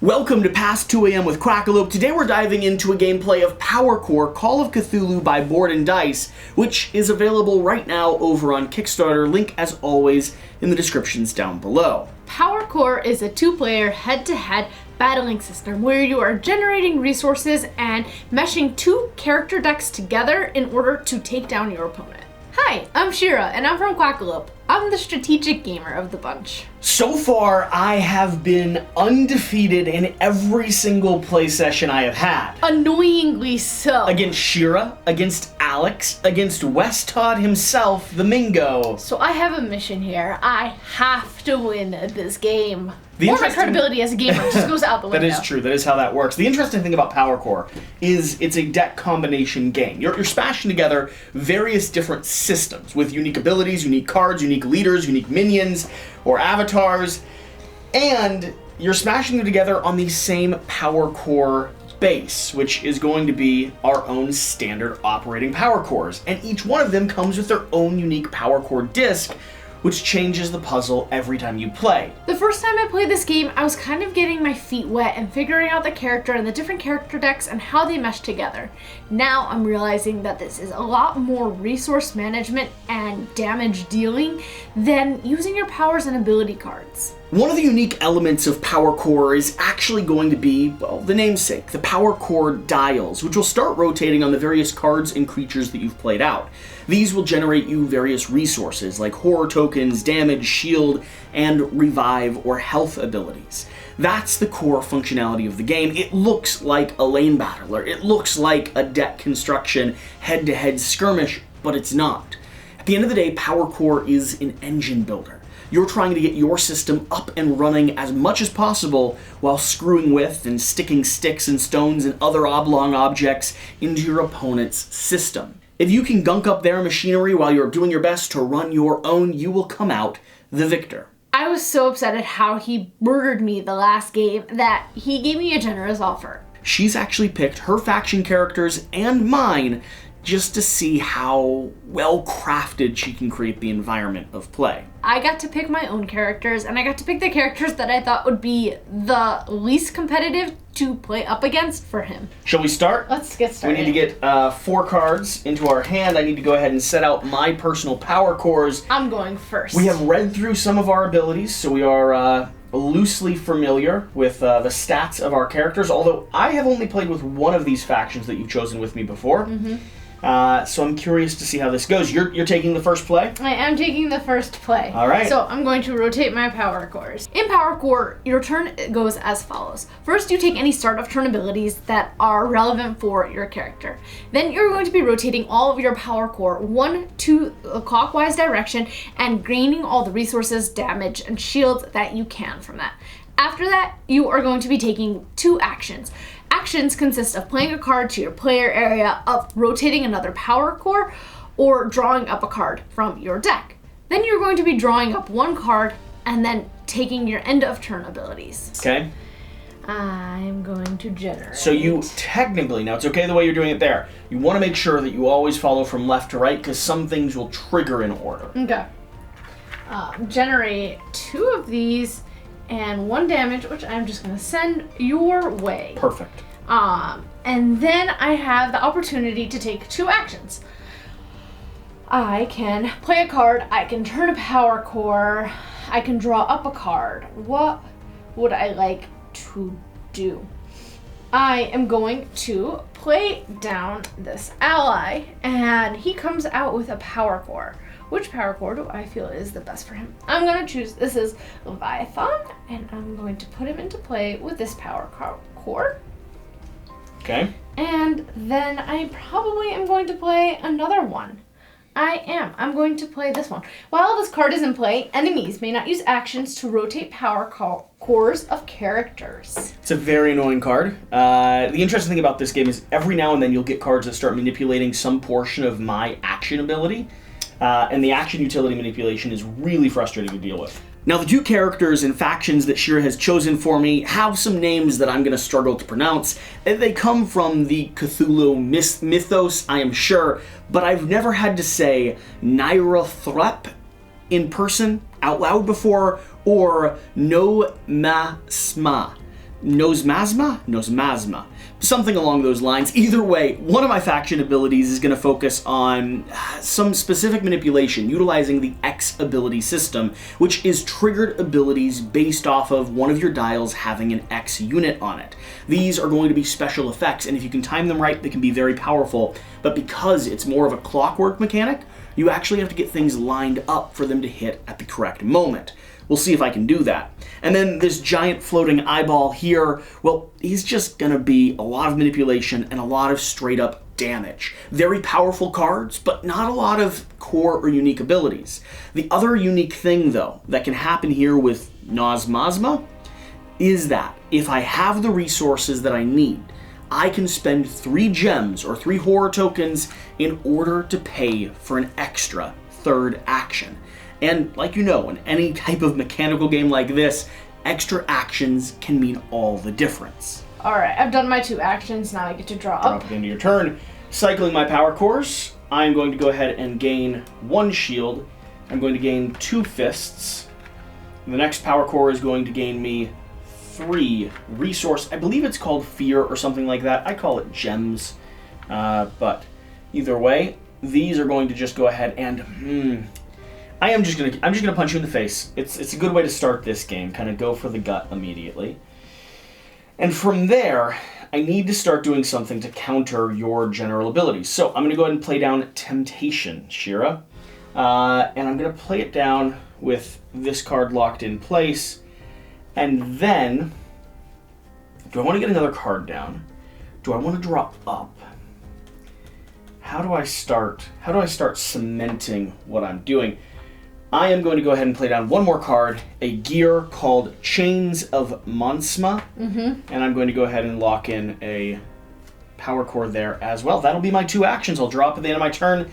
Welcome to Past 2 AM with Quackalope. Today we're diving into a gameplay of PowerCore Call of Cthulhu by Board and Dice, which is available right now over on Kickstarter. Link, as always, in the descriptions down below. PowerCore is a two-player head-to-head battling system where you are generating resources and meshing two character decks together in order to take down your opponent. Hi, I'm Shira, and I'm from Quackalope. I'm the strategic gamer of the bunch. So far, I have been undefeated in every single play session I have had. Annoyingly so. Against Shira, against Alex, against West Todd himself, the Mingo. So I have a mission here. I have to win this game. The Or my credibility as a gamer just goes out the window. That is true. That is how that works. The interesting thing about PowerCore is it's a deck combination game. You're smashing together various different systems with unique abilities, unique cards, unique leaders, unique minions, or avatars, and you're smashing them together on the same PowerCore base, which is going to be our own standard operating PowerCores. And each one of them comes with their own unique PowerCore disc, which changes the puzzle every time you play. The first time I played this game, I was kind of getting my feet wet and figuring out the character and the different character decks and how they mesh together. Now I'm realizing that this is a lot more resource management and damage dealing than using your powers and ability cards. One of the unique elements of PowerCore is actually going to be, well, the namesake, the PowerCore dials, which will start rotating on the various cards and creatures that you've played out. These will generate you various resources like horror tokens, damage, shield, and revive or health abilities. That's the core functionality of the game. It looks like a lane battler. It looks like a deck construction head-to-head skirmish, but it's not. At the end of the day, PowerCore is an engine builder. You're trying to get your system up and running as much as possible while screwing with and sticking sticks and stones and other oblong objects into your opponent's system. If you can gunk up their machinery while you're doing your best to run your own, you will come out the victor. I was so upset at how he murdered me the last game that he gave me a generous offer. She's actually picked her faction characters and mine just to see how well crafted she can create the environment of play. I got to pick my own characters, and I got to pick the characters that I thought would be the least competitive to play up against for him. Shall we start? Let's get started. We need to get 4 cards into our hand. I need to go ahead and set out my personal PowerCores. I'm going first. We have read through some of our abilities, so we are loosely familiar with the stats of our characters, although I have only played with one of these factions that you've chosen with me before. Mm-hmm. So I'm curious to see how this goes. You're taking the first play? I am taking the first play. All right. So I'm going to rotate my PowerCores. In PowerCore, your turn goes as follows. First, you take any start of turn abilities that are relevant for your character. Then you're going to be rotating all of your PowerCore 1 to a clockwise direction and gaining all the resources, damage, and shields that you can from that. After that, you are going to be taking 2 actions. Actions consist of playing a card to your player area, of rotating another PowerCore, or drawing up a card from your deck. Then you're going to be drawing up 1 card and then taking your end of turn abilities. Okay. I'm going to generate. So you technically, now it's okay the way you're doing it there, you want to make sure that you always follow from left to right because some things will trigger in order. Okay. Generate 2 of these and 1 damage, which I'm just going to send your way. Perfect. And then I have the opportunity to take 2 actions. I can play a card, I can turn a PowerCore, I can draw up a card. What would I like to do? I am going to play down this ally, and he comes out with a PowerCore. Which PowerCore do I feel is the best for him? I'm going to choose, this is Leviathan, and I'm going to put him into play with this PowerCore. Okay. And then I probably am going to play another one. I'm going to play this one. While this card is in play, enemies may not use actions to rotate PowerCores of characters. It's a very annoying card. The interesting thing about this game is every now and then you'll get cards that start manipulating some portion of my action ability. And the action utility manipulation is really frustrating to deal with. Now, the 2 characters and factions that Shira has chosen for me have some names that I'm going to struggle to pronounce. They come from the Cthulhu mythos, I am sure, but I've never had to say Nyarlathotep in person out loud before, or No Ma Sma. Nosmasma? Something along those lines. Either way, one of my faction abilities is going to focus on some specific manipulation, utilizing the X ability system, which is triggered abilities based off of one of your dials having an X unit on it. These are going to be special effects, and if you can time them right, they can be very powerful, but because it's more of a clockwork mechanic, you actually have to get things lined up for them to hit at the correct moment. We'll see if I can do that. And then this giant floating eyeball here, well, he's just gonna be a lot of manipulation and a lot of straight up damage. Very powerful cards, but not a lot of core or unique abilities. The other unique thing, though, that can happen here with Nosmasma is that if I have the resources that I need, I can spend 3 gems or 3 horror tokens in order to pay for an extra third action. And like you know, in any type of mechanical game like this, extra actions can mean all the difference. Alright, I've done my 2 actions, now I get to draw up. Drop at the end of your turn. Cycling my power cores, I'm going to go ahead and gain 1 shield. I'm going to gain 2 fists. And the next power core is going to gain me 3 resource. I believe it's called fear or something like that. I call it gems. But either way, these are going to just go ahead and I'm just gonna punch you in the face. It's a good way to start this game. Kind of go for the gut immediately. And from there, I need to start doing something to counter your general abilities. So I'm gonna go ahead and play down Temptation, Shira. And I'm gonna play it down with this card locked in place. And then, do I want to get another card down? Do I want to draw up? How do I start cementing what I'm doing? I am going to go ahead and play down 1 more card, a gear called Chains of Monsma, and I'm going to go ahead and lock in a power core there as well. That'll be my 2 actions. I'll draw up at the end of my turn,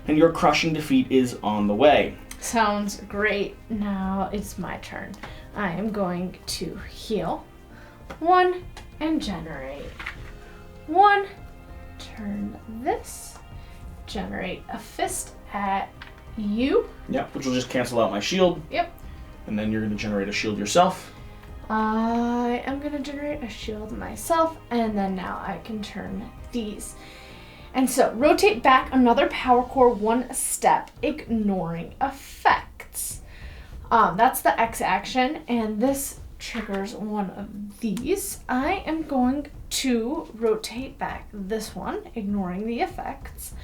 and your crushing defeat is on the way. Sounds great. Now it's my turn. I am going to heal 1 and generate 1. Turn this. Generate a fist at you. Yep, which will just cancel out my shield. Yep. And then you're going to generate a shield yourself. I am going to generate a shield myself, and then now I can turn these. And so, rotate back another power core 1 step, ignoring effects. That's the X action, and this triggers one of these. I am going to rotate back this one, ignoring the effects.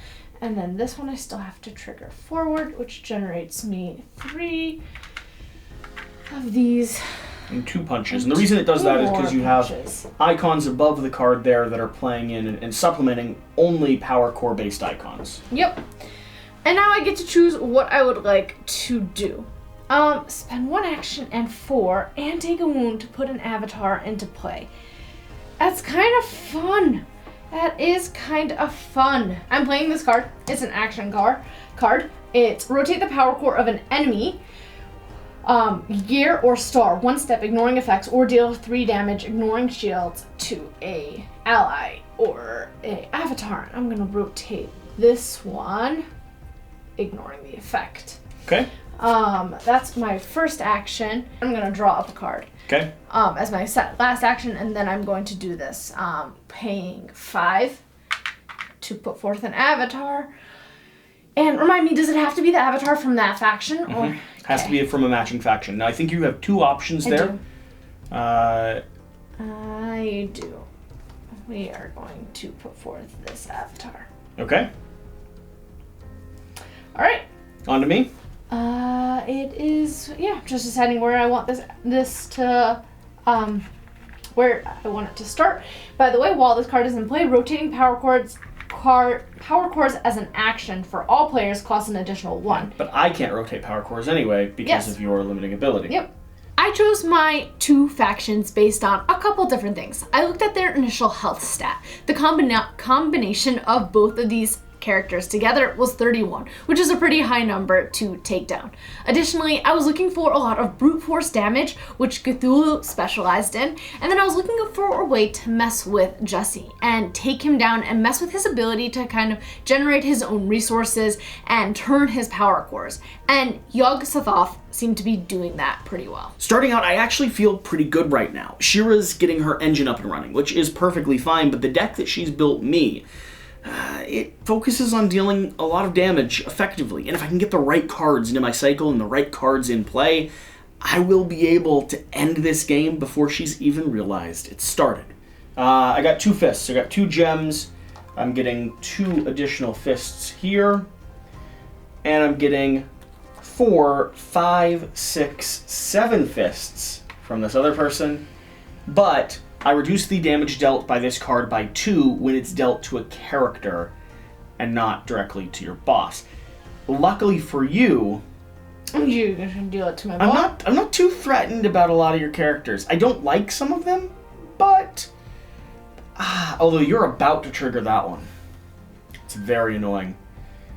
And then this one I still have to trigger forward, which generates me 3 of these. And 2 punches. And the reason it does that is because you have icons above the card there that are playing in and supplementing only power core based icons. Yep. And now I get to choose what I would like to do. Spend 1 action and 4 and take a wound to put an avatar into play. That's kind of fun. That is kind of fun. I'm playing this card. It's an action card. It's rotate the power core of an enemy, gear or star, 1 step, ignoring effects, or deal 3 damage, ignoring shields, to a ally or a avatar. I'm gonna rotate this one, ignoring the effect. Okay. That's my first action. I'm gonna draw up a card. Okay. As my last action, and then I'm going to do this. Paying 5 to put forth an avatar. And remind me, does it have to be the avatar from that faction? Mm-hmm. Or has to be from a matching faction. Now I think you have 2 options there. I do. We are going to put forth this avatar. Okay. All right. On to me. It is, just deciding where I want this to, where I want it to start. By the way, while this card is in play, rotating power cores as an action for all players costs an additional 1. But I can't rotate power cores anyway because of your limiting ability. Yep. I chose my 2 factions based on a couple different things. I looked at their initial health stat. The combination of both of these characters together was 31, which is a pretty high number to take down. Additionally, I was looking for a lot of brute force damage, which Cthulhu specialized in, and then I was looking for a way to mess with Jesse and take him down and mess with his ability to kind of generate his own resources and turn his power cores. And Yog-Sothoth seemed to be doing that pretty well. Starting out, I actually feel pretty good right now. Shira's getting her engine up and running, which is perfectly fine, but the deck that she's built me, it focuses on dealing a lot of damage effectively. And if I can get the right cards into my cycle and the right cards in play, I will be able to end this game before she's even realized it started. I got 2 fists. I got 2 gems. I'm getting 2 additional fists here. And I'm getting 4, 5, 6, 7 fists from this other person. But I reduce the damage dealt by this card by 2 when it's dealt to a character and not directly to your boss. Luckily for you, You can deal it to my boss. I'm not too threatened about a lot of your characters. I don't like some of them, but although you're about to trigger that one. It's very annoying.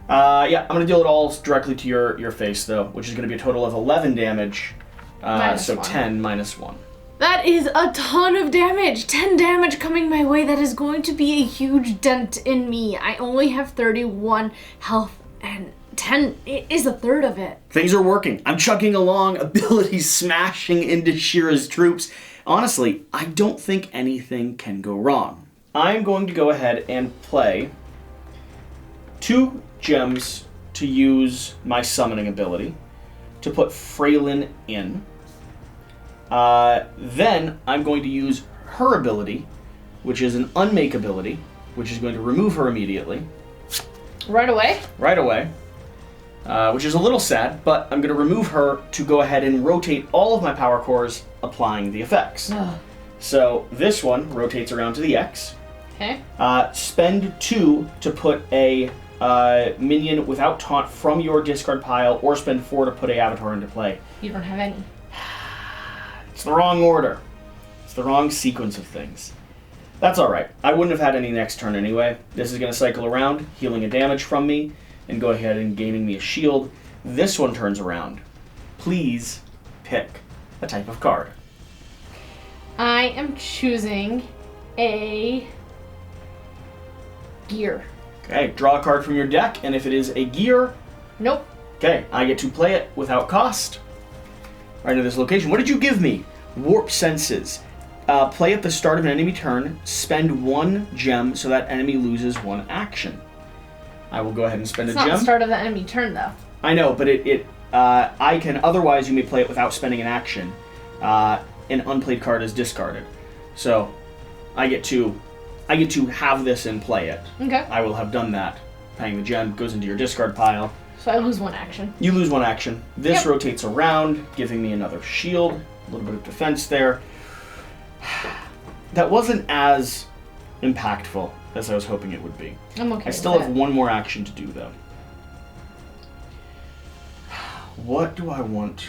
Yeah, I'm going to deal it all directly to your face, though, which is going to be a total of 11 damage. So 1. 10 minus 1. That is a ton of damage. 10 damage coming my way. That is going to be a huge dent in me. I only have 31 health, and 10 is a third of it. Things are working. I'm chugging along, abilities smashing into Shira's troops. Honestly, I don't think anything can go wrong. I'm going to go ahead and play 2 gems to use my summoning ability to put Fraylin in. Then I'm going to use her ability, which is an unmake ability, which is going to remove her immediately. Right away? Right away. Which is a little sad, but I'm going to remove her to go ahead and rotate all of my power cores, applying the effects. Ugh. So this one rotates around to the X. Okay. Spend 2 to put a minion without taunt from your discard pile, or spend 4 to put a avatar into play. You don't have any. It's the wrong order. It's the wrong sequence of things. That's alright. I wouldn't have had any next turn anyway. This is going to cycle around, healing a damage from me, and go ahead and gaining me a shield. This one turns around. Please pick a type of card. I am choosing a gear. Okay, draw a card from your deck, and if it is a gear, Nope. okay, I get to play it without cost. Right into this location. What did you give me? Warp Senses. Play at the start of an enemy turn, spend 1 gem so that enemy loses 1 action. I will go ahead and spend It's a not gem. the start of the enemy turn, though. I know, but I can, otherwise you may play it without spending an action. An unplayed card is discarded. So, I get to have this and play it. Okay. I will have done that. Paying the gem goes into your discard pile. So I lose 1 action. You lose 1 action. This Yep. rotates around, giving me another shield. A little bit of defense there. That wasn't as impactful as I was hoping it would be. I'm okay I still with have that. 1 more action to do, though. What do I want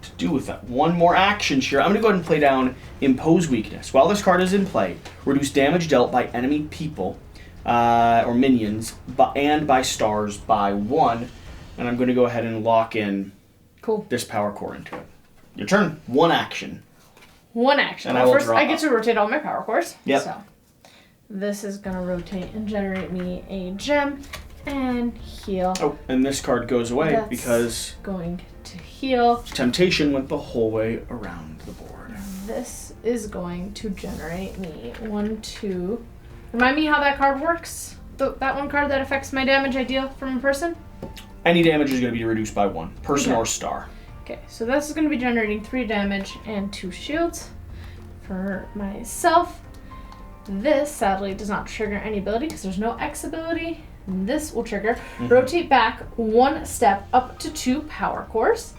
to do with that? 1 more action, Shira. I'm going to go ahead and play down Impose Weakness. While this card is in play, reduce damage dealt by enemy people or minions and by stars by 1. And I'm going to go ahead and lock in this power core into it. Your turn. 1 action. 1 action. And Well, I will first, draw I get to rotate all my power cores. Yep. So this is going to rotate and generate me a gem and heal. Oh, and this card goes away That's because going to heal. Temptation went the whole way around the board. This is going to generate me 1, 2. Remind me how that card works? That 1 card that affects my damage I deal from a person? Any damage is going to be reduced by 1. Person Okay. or star. Okay, so this is going to be generating 3 damage and 2 shields for myself. This, sadly, does not trigger any ability because there's no X ability. This will trigger. Rotate back 1 step up to 2 power cores.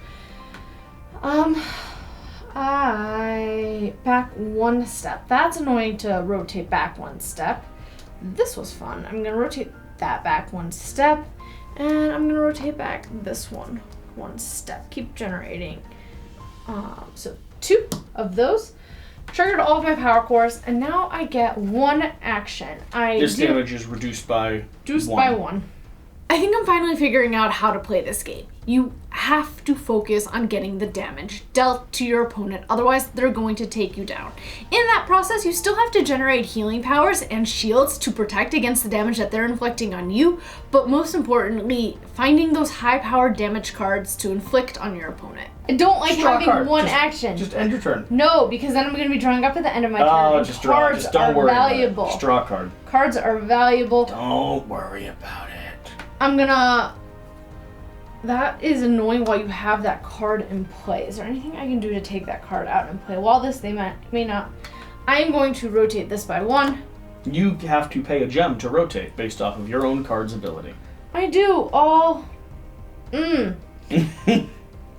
I back 1 step. That's annoying to rotate back 1 step. This was fun. I'm going to rotate that back 1 step. And I'm going to rotate back this one 1 step. Keep generating. So 2 of those. triggered all of my power cores, and now I get one action. This damage is reduced by one. I think I'm finally figuring out how to play this game. You have to focus on getting the damage dealt to your opponent, otherwise they're going to take you down. In that process, you still have to generate healing powers and shields to protect against the damage that they're inflicting on you, but most importantly, finding those high-powered damage cards to inflict on your opponent. I don't like having one action. Just end your turn. No, because then I'm going to be drawing up at the end of my turn. Oh, just draw. Just don't worry valuable. About it. Just draw a card. Cards are valuable. Don't worry about it. I'm gonna... That is annoying while you have that card in play. Is there anything I can do to take that card out and play? While this, they may not. I am going to rotate this by 1. You have to pay a gem to rotate based off of your own card's ability. I do. All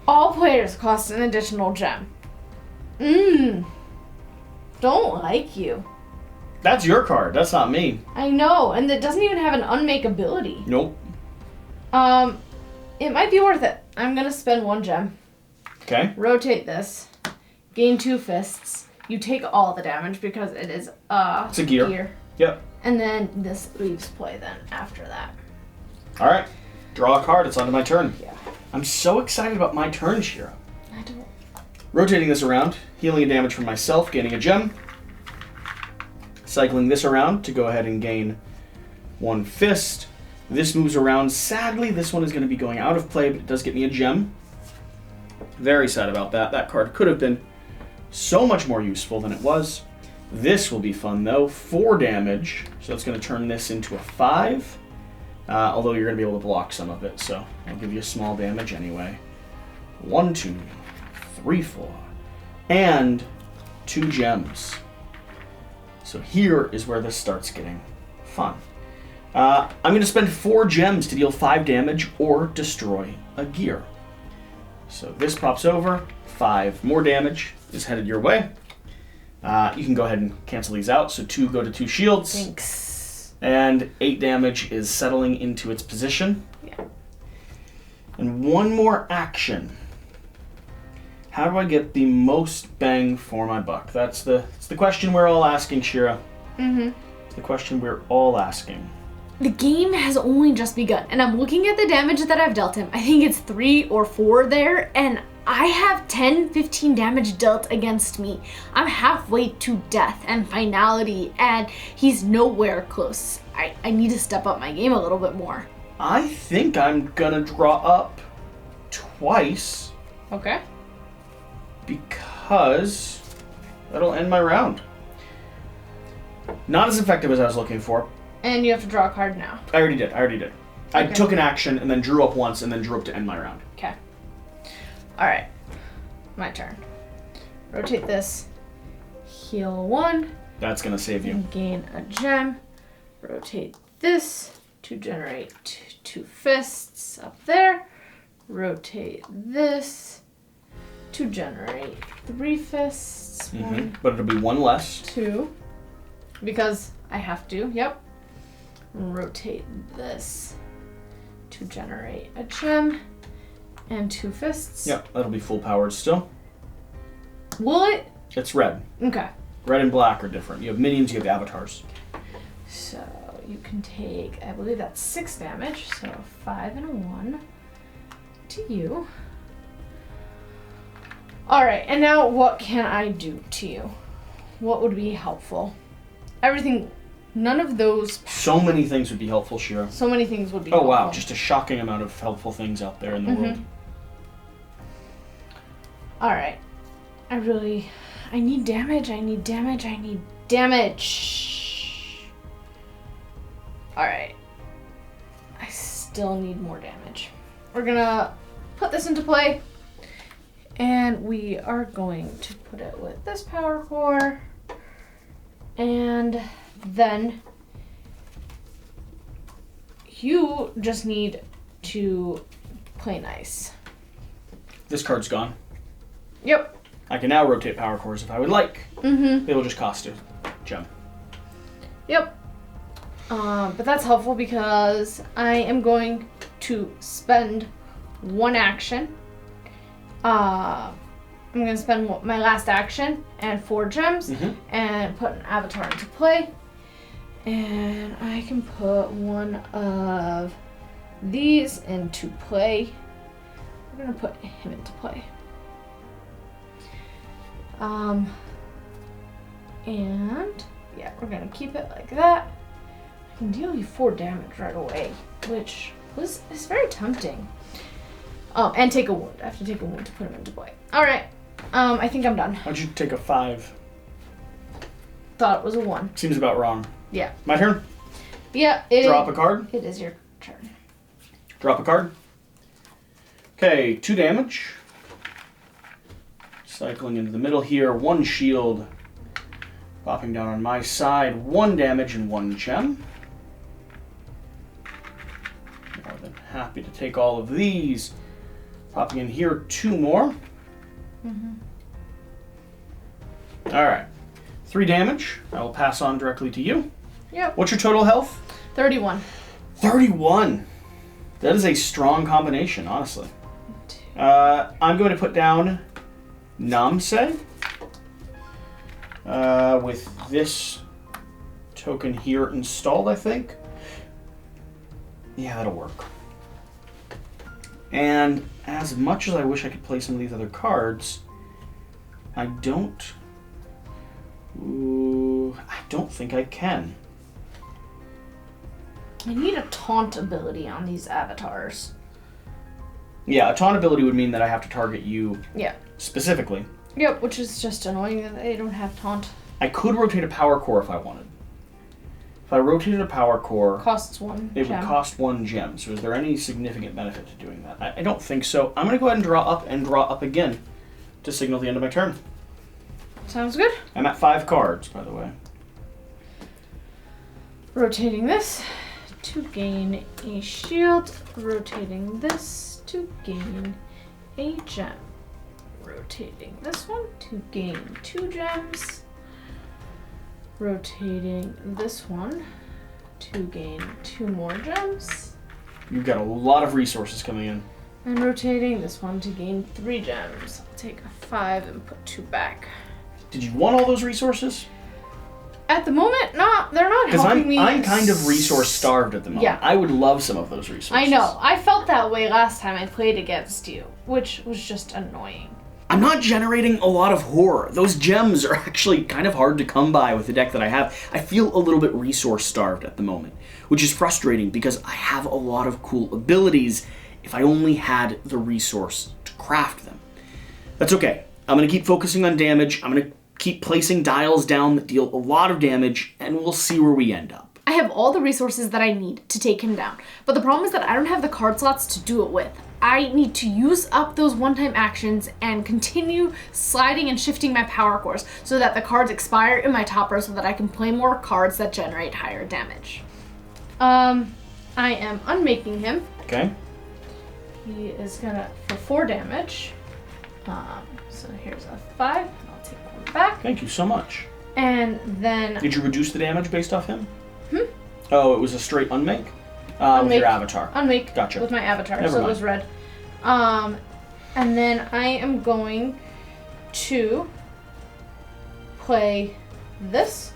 players cost an additional gem. Don't like you. That's your card. That's not me. I know, and it doesn't even have an unmake ability. Nope. It might be worth it. I'm gonna spend 1 gem. Okay. Rotate this. Gain 2 fists. You take all the damage because it is it's a gear. Yep. And then this leaves play then after that. All right. Draw a card. It's onto my turn. Yeah. I'm so excited about my turn, Shira. I don't. Rotating this around, healing a damage from myself, gaining a gem. Cycling this around to go ahead and gain 1 fist. This moves around. Sadly, this one is going to be going out of play, but it does get me a gem. Very sad about that. That card could have been so much more useful than it was. This will be fun, though. 4 damage, so that's going to turn this into a 5. Although you're going to be able to block some of it, so I'll give you a small damage anyway. 1, 2, 3, 4. And 2 gems. So here is where this starts getting fun. I'm going to spend 4 gems to deal 5 damage or destroy a gear. So this pops over. 5 more damage is headed your way. You can go ahead and cancel these out. So 2 go to 2 shields. Thanks. And 8 damage is settling into its position. Yeah. And 1 more action. How do I get the most bang for my buck? It's the question we're all asking, Shira. It's the question we're all asking. The game has only just begun, and I'm looking at the damage that I've dealt him. I think it's 3 or 4 there, and I have 10, 15 damage dealt against me. I'm halfway to death and finality, and he's nowhere close. I need to step up my game a little bit more. I think I'm gonna draw up twice. Okay. Because that'll end my round. Not as effective as I was looking for. And you have to draw a card now. I already did. I took an action and then drew up once and then drew up to end my round. Okay. Alright. My turn. Rotate this. Heal 1. That's going to save you. Gain a gem. Rotate this to generate 2 fists up there. Rotate this to generate 3 fists. 1, But it'll be 1 less. 2. Because I have to, yep. Rotate this to generate a gem and 2 fists. Yep, that'll be full powered still. Will it? It's red. Okay. Red and black are different. You have minions, you have avatars. So you can take, I believe that's 6 damage, so 5 and a 1 to you. Alright, and now what can I do to you? What would be helpful? Everything, none of those... So many things would be helpful, Shira. So many things would be helpful. Oh wow, just a shocking amount of helpful things out there in the world. Alright. I need damage, I need damage. Alright. I still need more damage. We're gonna put this into play. And we are going to put it with this PowerCore. And then you just need to play nice. This card's gone. Yep. I can now rotate PowerCores if I would like. They will just cost a gem. Yep. But that's helpful because I am going to spend 1 action. I'm I'm going to spend my last action and 4 gems and put an avatar into play. And I can put one of these into play. We're going to put him into play. And yeah, we're going to keep it like that. I can deal you 4 damage right away, which is very tempting. Oh, and take a wound. I have to take a wound to put him into play. All right. I think I'm done. Why'd you take a 5? Thought it was a 1. Seems about wrong. Yeah. My turn? Yeah. Drop a card? It is your turn. Drop a card. Okay, 2 damage. Cycling into the middle here. 1 shield. Popping down on my side. 1 damage and 1 gem. More than happy to take all of these. Popping in here, 2 more. Alright. 3 damage. I will pass on directly to you. Yep. What's your total health? 31. 31. That is a strong combination, honestly. I'm going to put down Namse with this token here installed, I think. Yeah, that'll work. And as much as I wish I could play some of these other cards, I don't think I can. I need a taunt ability on these avatars. Yeah, a taunt ability would mean that I have to target you specifically. Yep, which is just annoying that they don't have taunt. I could rotate a PowerCore if I wanted. If I rotated a PowerCore, Costs 1 it gem. would cost 1 gem. So is there any significant benefit to doing that? I don't think so. I'm going to go ahead and draw up again to signal the end of my turn. Sounds good. I'm at 5 cards, by the way. Rotating this to gain a shield. Rotating this to gain a gem. Rotating this one to gain 2 gems. Rotating this one to gain 2 more gems. You've got a lot of resources coming in. And rotating this one to gain 3 gems. I'll take a 5 and put 2 back. Did you want all those resources? At the moment, they're not helping me. I'm kind of resource starved at the moment. Yeah. I would love some of those resources. I know. I felt that way last time I played against you, which was just annoying. I'm not generating a lot of horror. Those gems are actually kind of hard to come by with the deck that I have. I feel a little bit resource starved at the moment, which is frustrating because I have a lot of cool abilities if I only had the resource to craft them. That's okay. I'm going to keep focusing on damage. I'm going to keep placing dials down that deal a lot of damage, and we'll see where we end up. I have all the resources that I need to take him down, but the problem is that I don't have the card slots to do it with. I need to use up those one-time actions and continue sliding and shifting my power cores so that the cards expire in my top row so that I can play more cards that generate higher damage. I am unmaking him. Okay. He is gonna, for 4 damage. So here's a 5. I'll take 1 back. Thank you so much. And then... Did you reduce the damage based off him? Oh, it was a straight unmake? With your avatar. Unmake. Gotcha. With my avatar, Never so mind. it was red. And then I am going to play this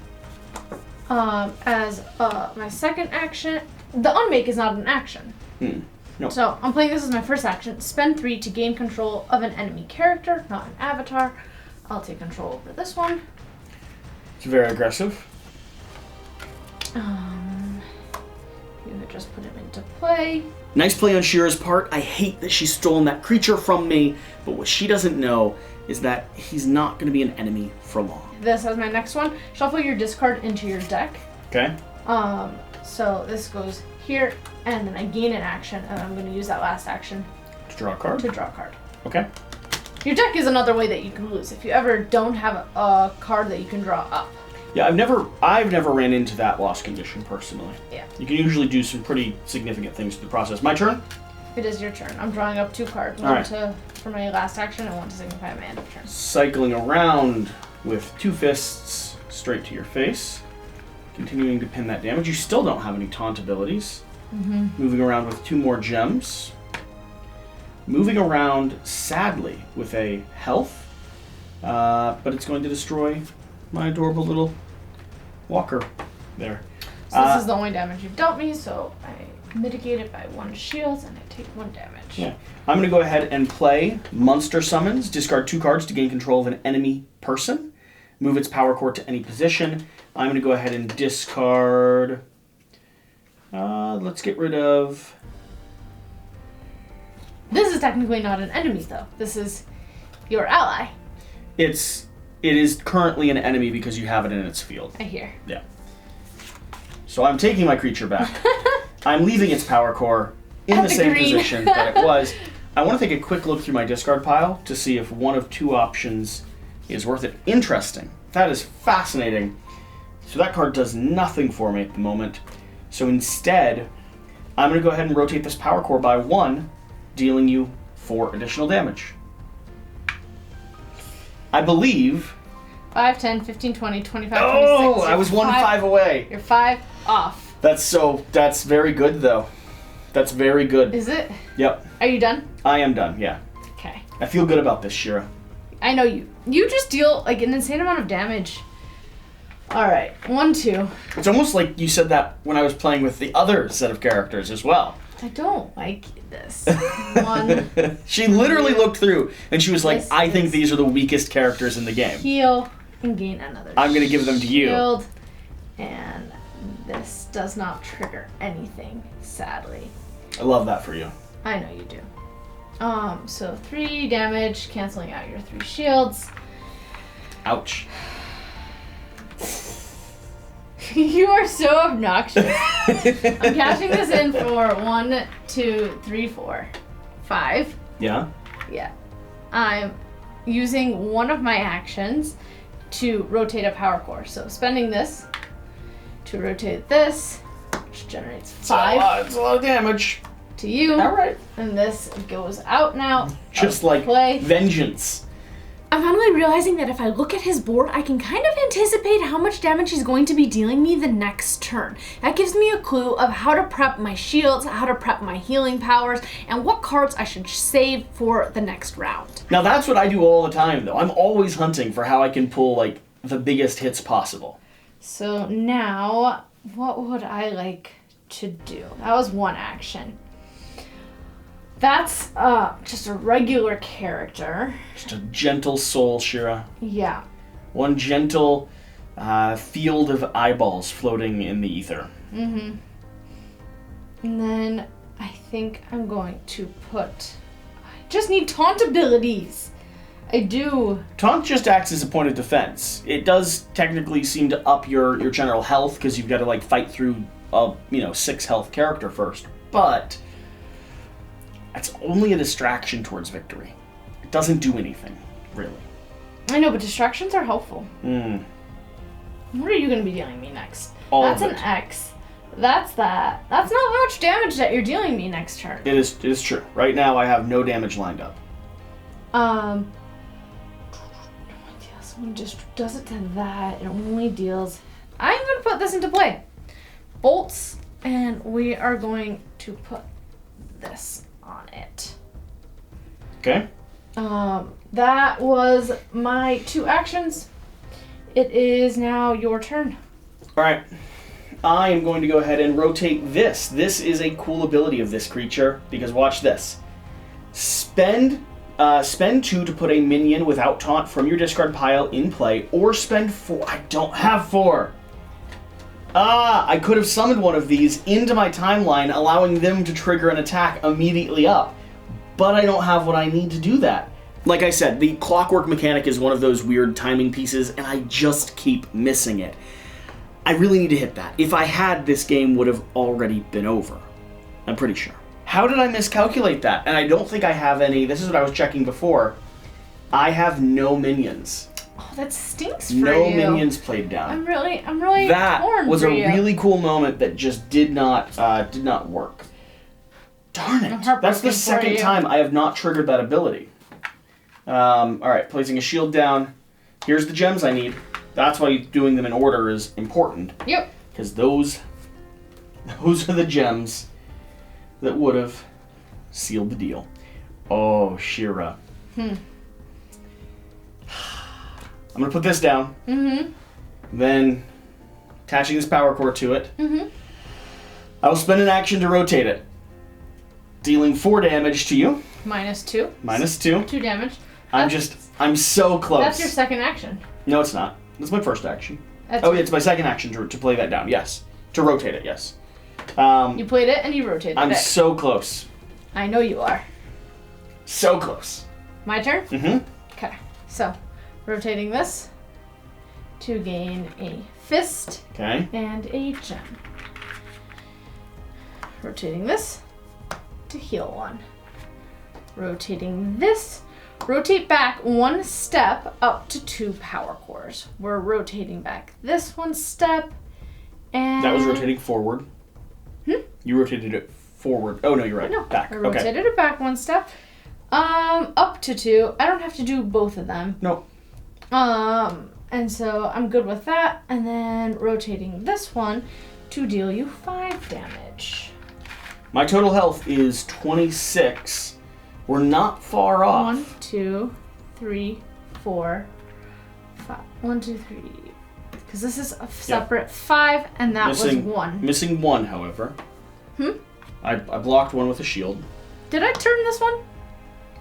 as my second action. The unmake is not an action. No. So I'm playing this as my first action. Spend 3 to gain control of an enemy character, not an avatar. I'll take control over this one. It's very aggressive. You would just put him into play. Nice play on Shira's part. I hate that she's stolen that creature from me, but what she doesn't know is that he's not going to be an enemy for long. This as my next one. Shuffle your discard into your deck. Okay. So this goes here, and then I gain an action, and I'm going to use that last action To draw a card? to draw a card. Okay. Your deck is another way that you can lose. If you ever don't have a card that you can draw up. Yeah, I've never ran into that loss condition personally. Yeah. You can usually do some pretty significant things through the process. My turn? It is your turn. I'm drawing up 2 cards. All One right. for my last action and one to signify my end of turn. Cycling around with 2 fists straight to your face. Continuing to pin that damage. You still don't have any taunt abilities. Moving around with 2 more gems. Moving around, sadly, with a health but it's going to destroy my adorable little walker there. So this is the only damage you've dealt me, so I mitigate it by 1 shield, and I take 1 damage. Yeah. I'm going to go ahead and play Monster Summons. Discard 2 cards to gain control of an enemy person. Move its power core to any position. I'm going to go ahead and discard... let's get rid of... This is technically not an enemy, though. This is your ally. It is currently an enemy because you have it in its field. I hear. Yeah. So I'm taking my creature back. I'm leaving its power core in the same position that it was. I want to take a quick look through my discard pile to see if one of 2 options is worth it. Interesting. That is fascinating. So that card does nothing for me at the moment. So instead, I'm going to go ahead and rotate this power core by 1, dealing you 4 additional damage. I believe... 5, 10, 15, 20, 25, oh, 26. I was 1 5 away. You're 5 off. That's very good, though. That's very good. Is it? Yep. Are you done? I am done, yeah. Okay. I feel good about this, Shira. I know you. You just deal, like, an insane amount of damage. Alright, 1, 2. It's almost like you said that when I was playing with the other set of characters as well. I don't like this. 1. She literally looked through, and she was like, This I think is- these are the weakest characters in the game. Heal and gain another I'm going to give them to you. shield. And this does not trigger anything, sadly. I love that for you. I know you do. So 3 damage, canceling out your 3 shields. Ouch. You are so obnoxious. I'm cashing this in for 1, 2, 3, 4, 5. Yeah? Yeah. I'm using one of my actions to rotate a power core. So spending this to rotate this, which generates 5 It's a lot of damage. to you. All right. And this goes out now. Just of like play. vengeance. I'm finally realizing that if I look at his board, I can kind of anticipate how much damage he's going to be dealing me the next turn. That gives me a clue of how to prep my shields, how to prep my healing powers, and what cards I should save for the next round. Now that's what I do all the time, though. I'm always hunting for how I can pull, like, the biggest hits possible. So now, what would I like to do? That was one action. That's just a regular character. Just a gentle soul, Shira. Yeah. One gentle field of eyeballs floating in the ether. Mm-hmm. And then I think I'm going to put... I just need taunt abilities. I do. Taunt just acts as a point of defense. It does technically seem to up your general health because you've got to like fight through a 6 health character first. But it's only a distraction towards victory. It doesn't do anything, really. I know, but distractions are helpful. Mm. What are you going to be dealing me next? All That's of an it. X. That's that. That's not much damage that you're dealing me next turn. It is true. Right now I have no damage lined up. Someone just does it to that. It only deals. I'm going to put this into play. Bolts, and we are going to put this on it. Okay? That was my 2 actions. It is now your turn. Alright. I am going to go ahead and rotate this. This is a cool ability of this creature, because watch this. Spend 2 to put a minion without taunt from your discard pile in play, or spend 4. I don't have 4. I could have summoned one of these into my timeline, allowing them to trigger an attack immediately up. But I don't have what I need to do that. Like I said, the clockwork mechanic is one of those weird timing pieces, and I just keep missing it. I really need to hit that. If I had, this game would have already been over. I'm pretty sure. How did I miscalculate that? And I don't think I have any. This is what I was checking before. I have no minions. Oh, that stinks for No you. minions played down. I'm really That torn was for a you. really cool moment that just did not work. Darn it. I'm heartbroken That's the for second you. time I have not triggered that ability. Alright, placing a shield down. Here's the gems I need. That's why doing them in order is important. Yep. Because those are the gems that would have sealed the deal. Oh, Shira. I'm going to put this down. Mm-hmm. Then attaching this power core to it. Mm-hmm. I will spend an action to rotate it. Dealing 4 damage to you. -2. -2. 2 damage. I'm so close. That's your second action. No, it's not. That's my first action. That's yeah, it's my second action to play that down, yes. To rotate it, yes. You played it and you rotated it. I'm so close. I know you are. So close. My turn? Mm-hmm. Okay, so rotating this to gain a fist Okay. and a gem. Rotating this to heal 1. Rotating this. Rotate back 1 step up to 2 power cores. We're rotating back this 1 step and... That was rotating forward. You rotated it forward. Oh, no, you're right. No, back. I rotated it back 1 step. Up to 2. I don't have to do both of them. No. And so I'm good with that. And then rotating this one to deal you 5 damage. My total health is 26. We're not far off. 1, 2, 3, 4, 5. 1, 2, 3. Because this is a separate 5, and that was 1. Missing 1, however. I blocked 1 with a shield. Did I turn this one?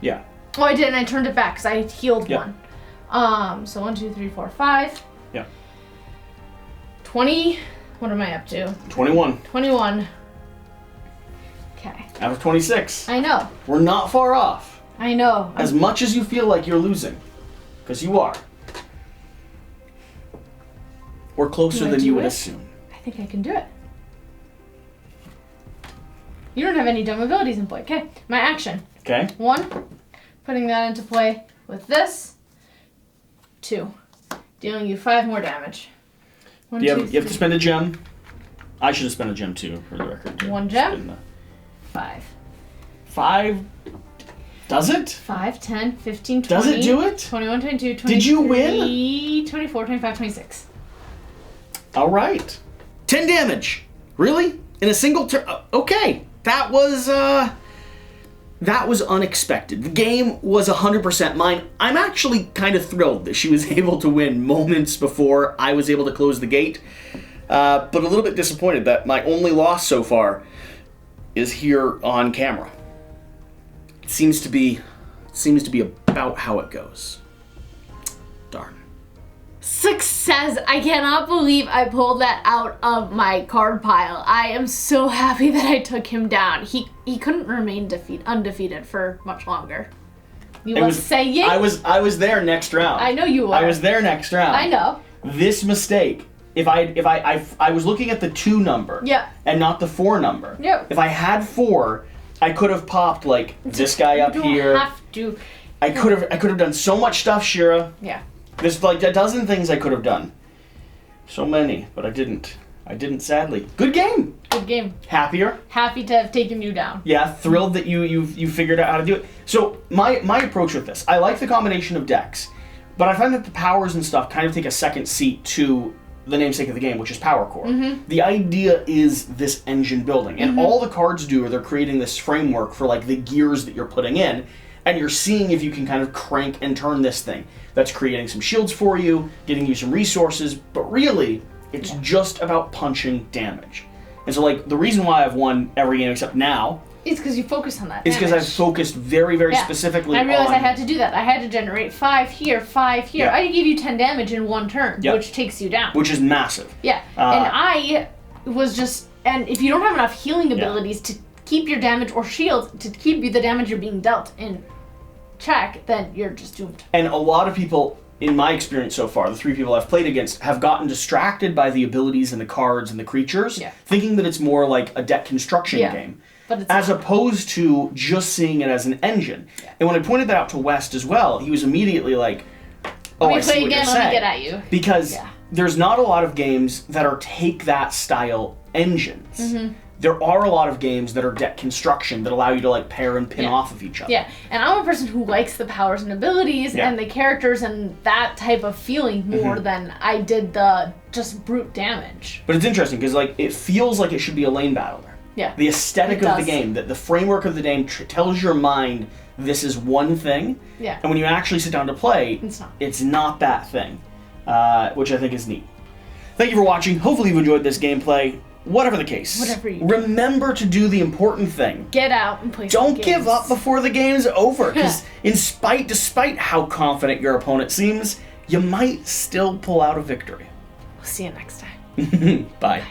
Yeah. Oh, I didn't. I turned it back because I healed 1. So 1, 2, 3, 4, 5. Yeah. 20. What am I up to? 21. 21. Okay. Out of 26. I know. We're not far off. I know. As much as you feel like you're losing. Because you are. We're closer than you would assume. I think I can do it. You don't have any dumb abilities in play. Okay. My action. Okay. 1. Putting that into play with this. 2. Dealing you 5 more damage. 1, You 2, have to spend a gem. I should have spent a gem too, for the record. 1 gem. 5. 5. Does it? 5, 10, 15, 20. Does it do it? 21, 22, 23. Did you win? 24, 25, 26. All right. 10 damage. Really? In a single turn? Okay. That was unexpected. The game was 100% mine. I'm actually kind of thrilled that she was able to win moments before I was able to close the gate. But a little bit disappointed that my only loss so far is here on camera. It seems to be about how it goes. Darn. Success! I cannot believe I pulled that out of my card pile. I am so happy that I took him down. He couldn't remain undefeated for much longer. I was there next round. I know you were. I was there next round. I know. This mistake. If I was looking at the 2 number. Yeah. And not the 4 number. Yeah. If I had 4, I could have popped like this guy up here. You don't have to. I could have done so much stuff, Shira. Yeah. There's like a dozen things I could have done. So many, but I didn't. I didn't, sadly. Good game. Good game. Happier. Happy to have taken you down. Yeah, thrilled that you figured out how to do it. So my approach with this, I like the combination of decks, but I find that the powers and stuff kind of take a second seat to the namesake of the game, which is PowerCore. Mm-hmm. The idea is this engine building, and all the cards do are they're creating this framework for like the gears that you're putting in, and you're seeing if you can kind of crank and turn this thing. That's creating some shields for you, getting you some resources, but really, it's just about punching damage. And so, like, the reason why I've won every game except now It's because you focus on that. is because I've focused very, very specifically on... I realized I had to do that. I had to generate 5 here, 5 here. Yeah. I could give you 10 damage in 1 turn, which takes you down. Which is massive. Yeah, and I was just... And if you don't have enough healing abilities to keep your damage or shield, to keep you the damage you're being dealt in check, then you're just doomed. And a lot of people, in my experience so far, the 3 people I've played against, have gotten distracted by the abilities and the cards and the creatures, thinking that it's more like a deck construction game, but it's as opposed to just seeing it as an engine. Yeah. And when I pointed that out to West as well, he was immediately like, "Oh, I see what you're saying." Let me get at you. Because there's not a lot of games that are take that style engines. Mm-hmm. There are a lot of games that are deck construction that allow you to like pair and pin off of each other. Yeah, and I'm a person who likes the powers and abilities and the characters and that type of feeling more than I did the just brute damage. But it's interesting because like it feels like it should be a lane battler. Yeah, the aesthetic of the game, the framework of the game tells your mind this is one thing. Yeah. And when you actually sit down to play, it's not that thing. which I think is neat. Thank you for watching. Hopefully you enjoyed this gameplay. Whatever the case, remember to do the important thing. Get out and play some games. Don't give up before the game's over, because despite how confident your opponent seems, you might still pull out a victory. We'll see you next time. Bye.